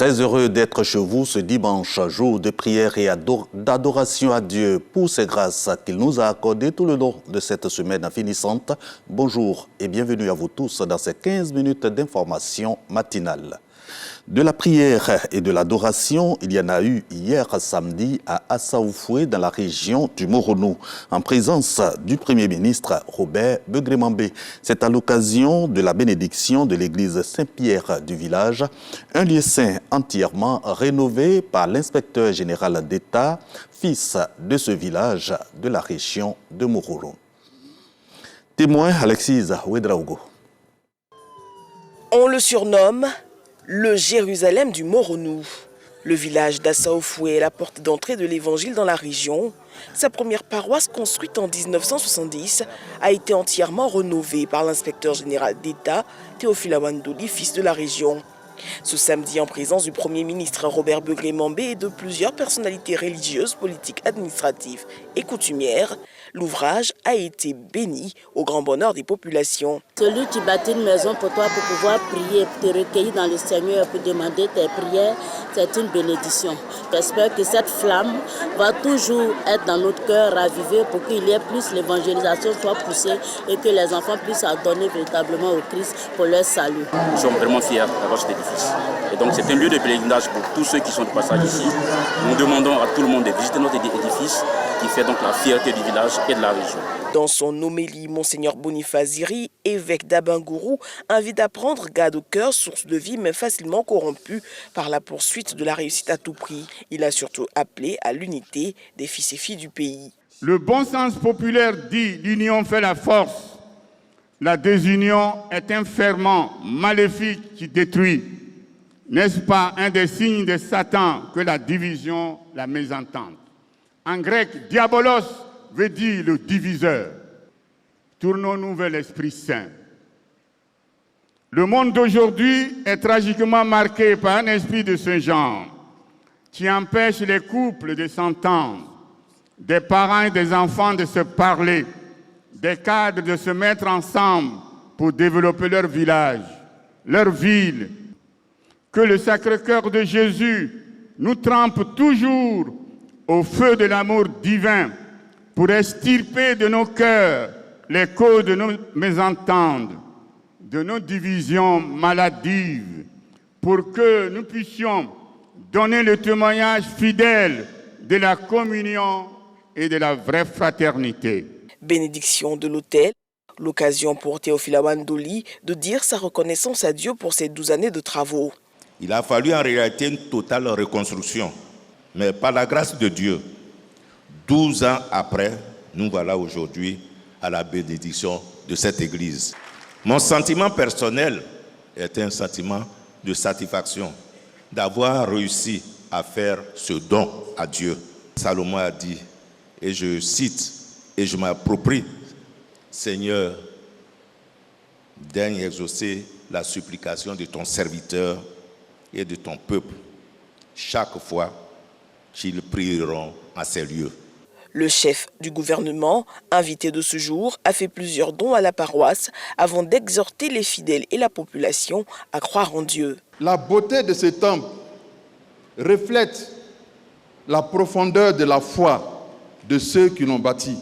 Très heureux d'être chez vous ce dimanche, jour de prière et d'adoration à Dieu pour ses grâces qu'il nous a accordées tout le long de cette semaine finissante. Bonjour et bienvenue à vous tous dans ces 15 minutes d'information matinale. De la prière et de l'adoration, il y en a eu hier samedi à Assaoufoué dans la région du Moronou, en présence du Premier ministre Robert Begremambé. C'est à l'occasion de la bénédiction de l'église Saint-Pierre du village, un lieu saint entièrement rénové par l'inspecteur général d'État, fils de ce village de la région de Moronou. Témoin Alexis Ouedraogo. On le surnomme le Jérusalem du Moronou. Le village d'Assaoufoué est la porte d'entrée de l'évangile dans la région. Sa première paroisse, construite en 1970, a été entièrement rénovée par l'inspecteur général d'État, Théophile Awandoli, fils de la région. Ce samedi, en présence du Premier ministre Robert Begremambé et de plusieurs personnalités religieuses, politiques, administratives et coutumières, l'ouvrage a été béni au grand bonheur des populations. Celui qui bâtit une maison pour toi pour pouvoir prier, te recueillir dans le Seigneur pour demander tes prières, c'est une bénédiction. J'espère que cette flamme va toujours être dans notre cœur, ravivée pour qu'il y ait plus, l'évangélisation soit poussée et que les enfants puissent adonner véritablement au Christ pour leur salut. Nous sommes vraiment fiers d'avoir cet édifice. Et donc c'est un lieu de pèlerinage pour tous ceux qui sont de passage ici. Nous demandons à tout le monde de visiter notre édifice qui fait donc la fierté du village et de la région. Dans son homélie, Monseigneur Boniface Ziri, évêque d'Abangourou, invite à prendre garde au cœur, source de vie mais facilement corrompue par la poursuite de la réussite à tout prix. Il a surtout appelé à l'unité des fils et filles du pays. Le bon sens populaire dit « l'union fait la force ». La désunion est un ferment maléfique qui détruit. N'est-ce pas un des signes de Satan que la division, la mésentente? En grec, diabolos veut dire le diviseur. Tournons-nous vers l'Esprit Saint. Le monde d'aujourd'hui est tragiquement marqué par un esprit de ce genre qui empêche les couples de s'entendre, des parents et des enfants de se parler, des cadres de se mettre ensemble pour développer leur village, leur ville. Que le Sacré-Cœur de Jésus nous trempe toujours au feu de l'amour divin pour extirper de nos cœurs les causes de nos mésententes, de nos divisions maladives, pour que nous puissions donner le témoignage fidèle de la communion et de la vraie fraternité. Bénédiction de l'autel, l'occasion pour Théophile Awandoli de dire sa reconnaissance à Dieu pour ces 12 années de travaux. Il a fallu en réalité une totale reconstruction. Mais par la grâce de Dieu, 12 ans après, nous voilà aujourd'hui à la bénédiction de cette église. Mon sentiment personnel est un sentiment de satisfaction d'avoir réussi à faire ce don à Dieu. Salomon a dit, et je cite, et je m'approprie, Seigneur, daigne exaucer la supplication de ton serviteur et de ton peuple chaque fois qu'ils prieront à ces lieux. Le chef du gouvernement, invité de ce jour, a fait plusieurs dons à la paroisse avant d'exhorter les fidèles et la population à croire en Dieu. La beauté de ce temple reflète la profondeur de la foi de ceux qui l'ont bâti.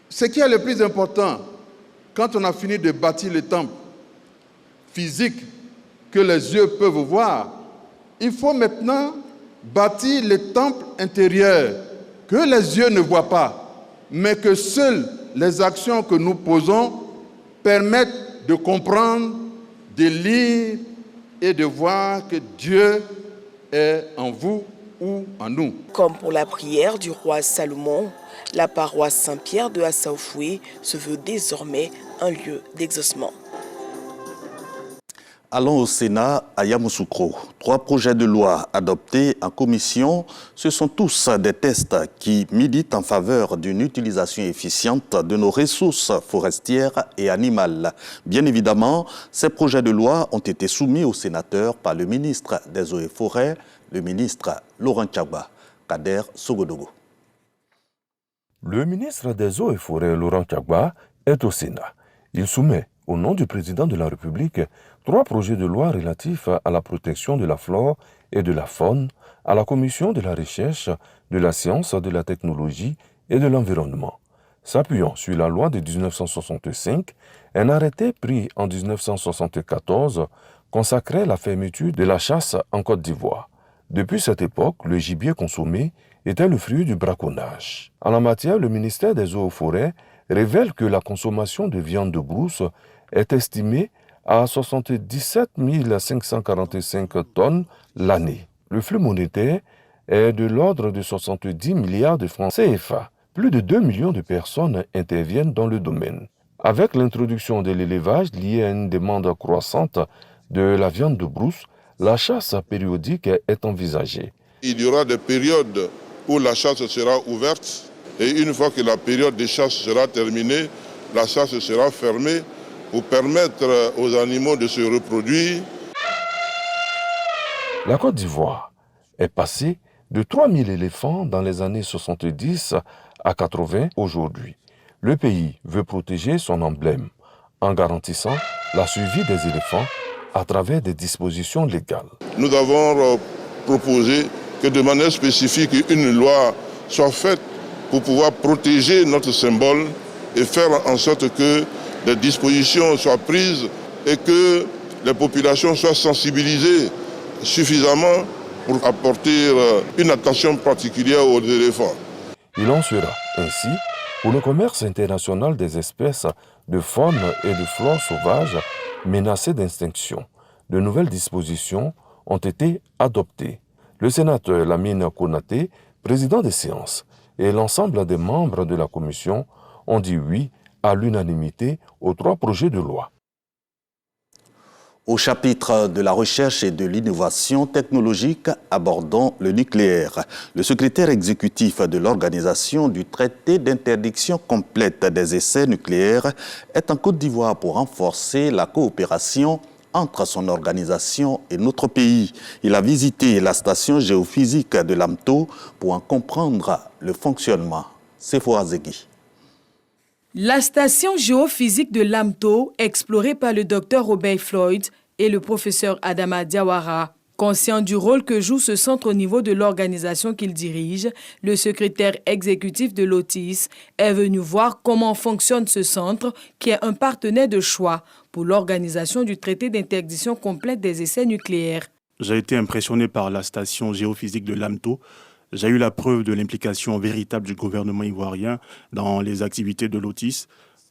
Ce qui est le plus important, quand on a fini de bâtir le temple physique que les yeux peuvent voir, il faut maintenant bâtir le temple intérieur que les yeux ne voient pas, mais que seules les actions que nous posons permettent de comprendre, de lire et de voir que Dieu est en vous ou en nous. Comme pour la prière du roi Salomon, la paroisse Saint-Pierre de Assaoufoué se veut désormais un lieu d'exaucement. Allons au Sénat à Yamoussoukro. 3 projets de loi adoptés en commission, ce sont tous des tests qui militent en faveur d'une utilisation efficiente de nos ressources forestières et animales. Bien évidemment, ces projets de loi ont été soumis aux sénateurs par le ministre des Eaux et Forêts, le ministre Laurent Tchagba. Kader Sogodogo. Le ministre des Eaux et Forêts, Laurent Tchagba, est au Sénat. Il soumet au nom du président de la République, 3 projets de loi relatifs à la protection de la flore et de la faune, à la Commission de la recherche, de la science, de la technologie et de l'environnement. S'appuyant sur la loi de 1965, un arrêté pris en 1974 consacrait la fermeture de la chasse en Côte d'Ivoire. Depuis cette époque, le gibier consommé était le fruit du braconnage. En la matière, le ministère des Eaux et Forêts révèle que la consommation de viande de brousse est estimée à 77 545 tonnes l'année. Le flux monétaire est de l'ordre de 70 milliards de francs CFA. Plus de 2 millions de personnes interviennent dans le domaine. Avec l'introduction de l'élevage liée à une demande croissante de la viande de brousse, la chasse périodique est envisagée. Il y aura des périodes où la chasse sera ouverte et une fois que la période de chasse sera terminée, la chasse sera fermée pour permettre aux animaux de se reproduire. La Côte d'Ivoire est passée de 3000 éléphants dans les années 70 à 80 aujourd'hui. Le pays veut protéger son emblème en garantissant la survie des éléphants à travers des dispositions légales. Nous avons proposé que de manière spécifique, une loi soit faite pour pouvoir protéger notre symbole et faire en sorte que des dispositions soient prises et que les populations soient sensibilisées suffisamment pour apporter une attention particulière aux éléphants. Il en sera ainsi pour le commerce international des espèces de faune et de flore sauvages menacées d'extinction. De nouvelles dispositions ont été adoptées. Le sénateur Lamine Konaté, président des séances, et l'ensemble des membres de la commission ont dit oui à l'unanimité aux 3 projets de loi. Au chapitre de la recherche et de l'innovation technologique, abordons le nucléaire. Le secrétaire exécutif de l'Organisation du traité d'interdiction complète des essais nucléaires est en Côte d'Ivoire pour renforcer la coopération entre son organisation et notre pays. Il a visité la station géophysique de Lamto pour en comprendre le fonctionnement. Sephora Zegui. La station géophysique de Lamto, explorée par le Dr Robert Floyd et le professeur Adama Diawara. Conscient du rôle que joue ce centre au niveau de l'organisation qu'il dirige, le secrétaire exécutif de l'OTIS est venu voir comment fonctionne ce centre qui est un partenaire de choix pour l'organisation du traité d'interdiction complète des essais nucléaires. J'ai été impressionné par la station géophysique de Lamto. J'ai eu la preuve de l'implication véritable du gouvernement ivoirien dans les activités de l'OTIS.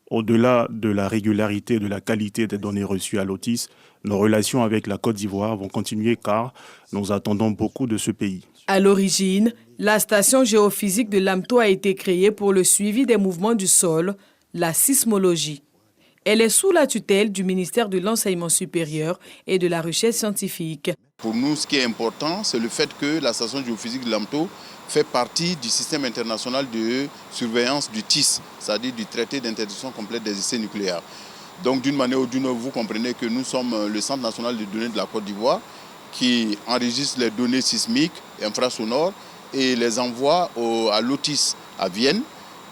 Au-delà de la régularité et de la qualité des données reçues à l'OTIS, nos relations avec la Côte d'Ivoire vont continuer car nous attendons beaucoup de ce pays. À l'origine, la station géophysique de Lamto a été créée pour le suivi des mouvements du sol, la sismologie. Elle est sous la tutelle du ministère de l'Enseignement supérieur et de la Recherche scientifique. Pour nous, ce qui est important, c'est le fait que la station géophysique de Lamto fait partie du système international de surveillance du TIS, c'est-à-dire du traité d'interdiction complète des essais nucléaires. Donc d'une manière ou d'une autre, vous comprenez que nous sommes le Centre national de données de la Côte d'Ivoire qui enregistre les données sismiques et infrasonores et les envoie à l'OTIS à Vienne.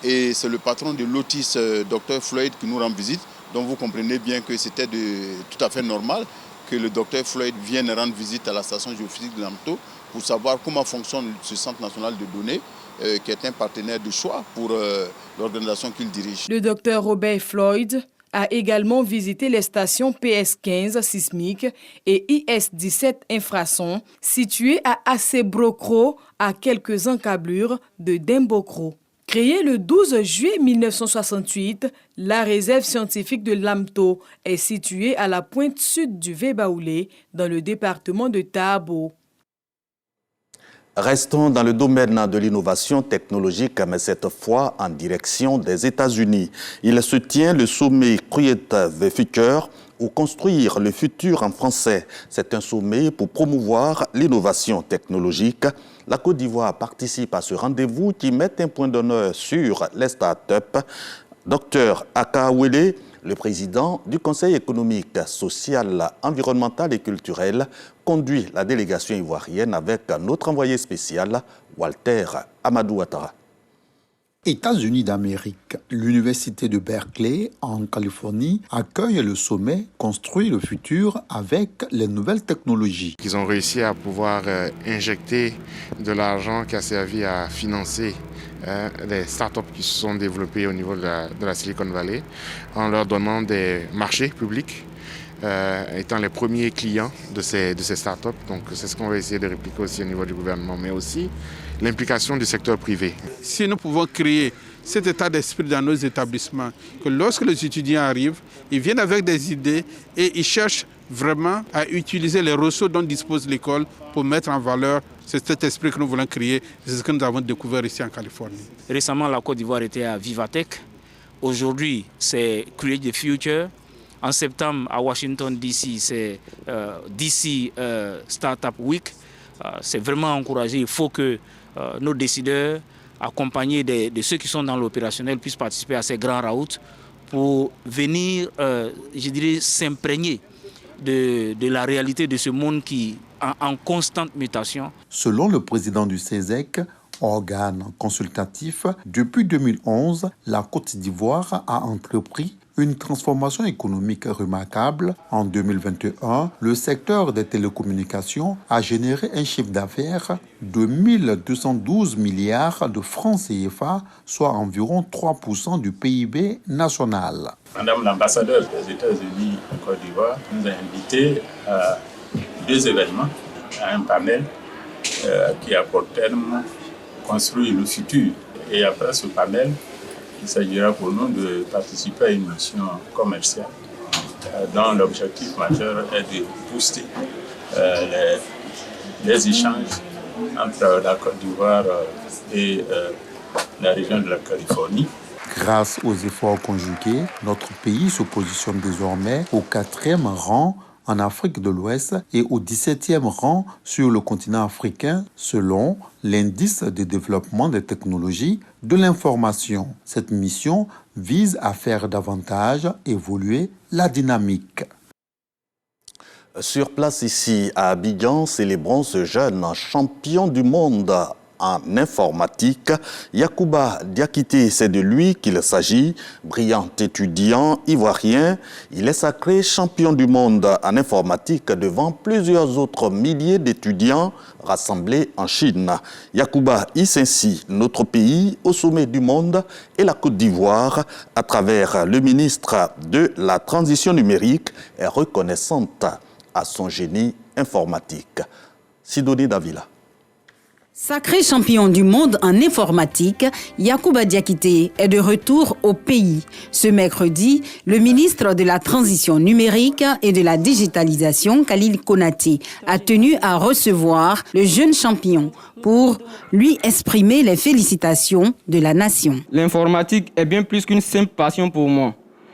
Et c'est le patron de l'OTIS, Dr Floyd, qui nous rend visite. Donc vous comprenez bien que c'était tout à fait normal que le Dr Floyd vienne rendre visite à la station géophysique de Lamto pour savoir comment fonctionne ce Centre national de données, qui est un partenaire de choix pour l'organisation qu'il dirige. Le Dr Robert Floyd a également visité les stations PS15 sismiques et IS-17 infrasons situées à Assebrokro, à quelques encablures de Dembokro. Créée le 12 juillet 1968, la réserve scientifique de Lamto est située à la pointe sud du Vébaoulé, dans le département de Tabo. Restons dans le domaine de l'innovation technologique, mais cette fois en direction des États-Unis. Il se tient le sommet Create the Future, ou construire le futur en français. C'est un sommet pour promouvoir l'innovation technologique. La Côte d'Ivoire participe à ce rendez-vous qui met un point d'honneur sur les start-up. Dr Akawele, le président du Conseil économique, social, environnemental et culturel, conduit la délégation ivoirienne avec notre envoyé spécial, Walter Amadou Ouattara. États-Unis d'Amérique, l'Université de Berkeley, en Californie, accueille le sommet « Construire le futur avec les nouvelles technologies ». Ils ont réussi à pouvoir injecter de l'argent qui a servi à financer les startups qui se sont développées au niveau de la Silicon Valley en leur donnant des marchés publics, étant les premiers clients de ces startups. Donc c'est ce qu'on va essayer de répliquer aussi au niveau du gouvernement, mais aussi l'implication du secteur privé. Si nous pouvons créer cet état d'esprit dans nos établissements, que lorsque les étudiants arrivent, ils viennent avec des idées et ils cherchent vraiment à utiliser les ressources dont dispose l'école pour mettre en valeur cet esprit que nous voulons créer. C'est ce que nous avons découvert ici en Californie. Récemment, la Côte d'Ivoire était à Vivatech. Aujourd'hui, c'est Create the Future. En septembre, à Washington, D.C., c'est DC Startup Week. C'est vraiment encouragé. Il faut que nos décideurs, accompagnés de ceux qui sont dans l'opérationnel, puissent participer à ces grands routes pour venir, je dirais, s'imprégner de la réalité de ce monde qui est en constante mutation. Selon le président du CESEC, organe consultatif, depuis 2011, la Côte d'Ivoire a entrepris une transformation économique remarquable. En 2021, le secteur des télécommunications a généré un chiffre d'affaires de 1212 milliards de francs CFA, soit environ 3% du PIB national. Madame l'ambassadeur des États-Unis en Côte d'Ivoire nous a invités à 2 événements, à un panel qui a pour terme construire le futur. Et après ce panel, il s'agira pour nous de participer à une mission commerciale dont l'objectif majeur est de booster les échanges entre la Côte d'Ivoire et la région de la Californie. Grâce aux efforts conjugués, notre pays se positionne désormais au 4e rang en Afrique de l'Ouest et au 17e rang sur le continent africain selon l'indice de développement des technologies de l'information. Cette mission vise à faire davantage évoluer la dynamique. Sur place ici à Abidjan, célébrons ce jeune champion du monde en informatique. Yacouba Diakité, c'est de lui qu'il s'agit. Brillant étudiant ivoirien, il est sacré champion du monde en informatique devant plusieurs autres milliers d'étudiants rassemblés en Chine. Yacouba hisse ainsi notre pays au sommet du monde et la Côte d'Ivoire, à travers le ministre de la Transition numérique, est reconnaissante à son génie informatique. Sidonie Davila. Sacré champion du monde en informatique, Yacouba Diakité est de retour au pays. Ce mercredi, le ministre de la Transition numérique et de la digitalisation, Khalil Konaté, a tenu à recevoir le jeune champion pour lui exprimer les félicitations de la nation. L'informatique est bien plus qu'une simple passion pour moi.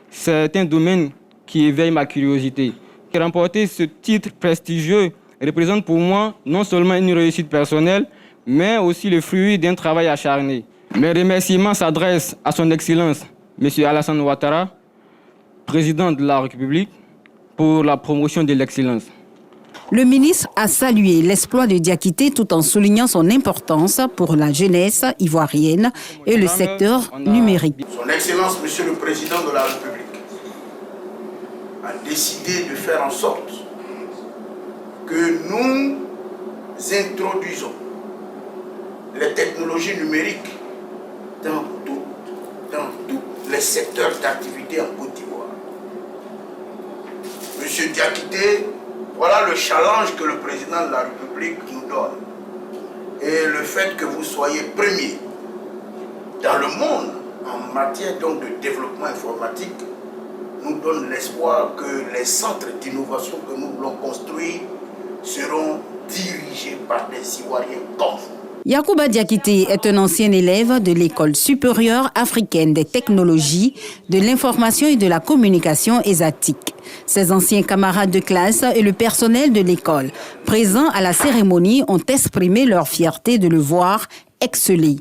C'est un domaine qui éveille ma curiosité. Remporter ce titre prestigieux représente pour moi non seulement une réussite personnelle, mais aussi le fruit d'un travail acharné. Mes remerciements s'adressent à son Excellence, M. Alassane Ouattara, président de la République, pour la promotion de l'excellence. Le ministre a salué l'exploit de Diakité tout en soulignant son importance pour la jeunesse ivoirienne et le secteur numérique. Son Excellence, Monsieur le Président de la République, a décidé de faire en sorte que nous introduisons les technologies numériques dans tous les secteurs d'activité en Côte d'Ivoire. Monsieur Diakité, voilà le challenge que le président de la République nous donne. Et le fait que vous soyez premier dans le monde en matière donc de développement informatique nous donne l'espoir que les centres d'innovation que nous voulons construire seront dirigés par des Ivoiriens comme vous. Yacouba Diakité est un ancien élève de l'École supérieure africaine des technologies, de l'information et de la communication ESATIC. Ses anciens camarades de classe et le personnel de l'école présents à la cérémonie ont exprimé leur fierté de le voir exceller.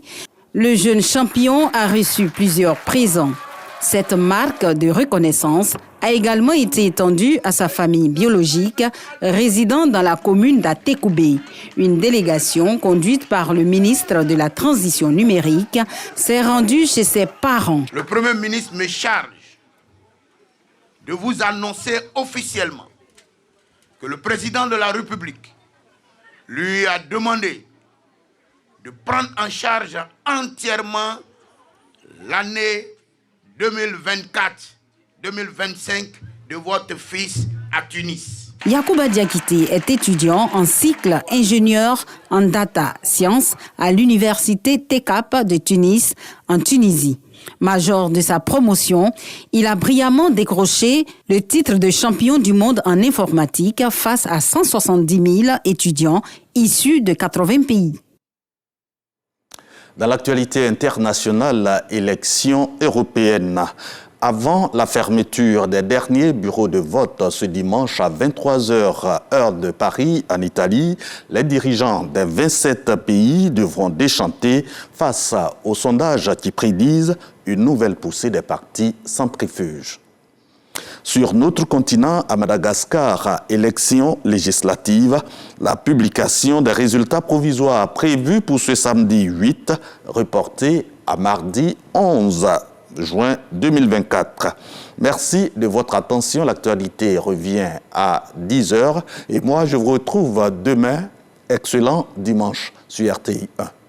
Le jeune champion a reçu plusieurs présents. Cette marque de reconnaissance a également été étendue à sa famille biologique résidant dans la commune d'Atekoubé. Une délégation conduite par le ministre de la Transition numérique s'est rendue chez ses parents. Le Premier ministre me charge de vous annoncer officiellement que le président de la République lui a demandé de prendre en charge entièrement l'année 2024-2025 de votre fils à Tunis. Yacouba Diakité est étudiant en cycle ingénieur en data science à l'université TECAP de Tunis, en Tunisie. Major de sa promotion, il a brillamment décroché le titre de champion du monde en informatique face à 170 000 étudiants issus de 80 pays. Dans l'actualité internationale, élections européennes. Avant la fermeture des derniers bureaux de vote ce dimanche à 23h, heure de Paris, en Italie, les dirigeants des 27 pays devront déchanter face aux sondages qui prédisent une nouvelle poussée des partis centrifuges. Sur notre continent, à Madagascar, élections législatives, la publication des résultats provisoires prévus pour ce samedi 8, reportée à mardi 11 juin 2024. Merci de votre attention. L'actualité revient à 10h et moi je vous retrouve demain. Excellent dimanche sur RTI 1.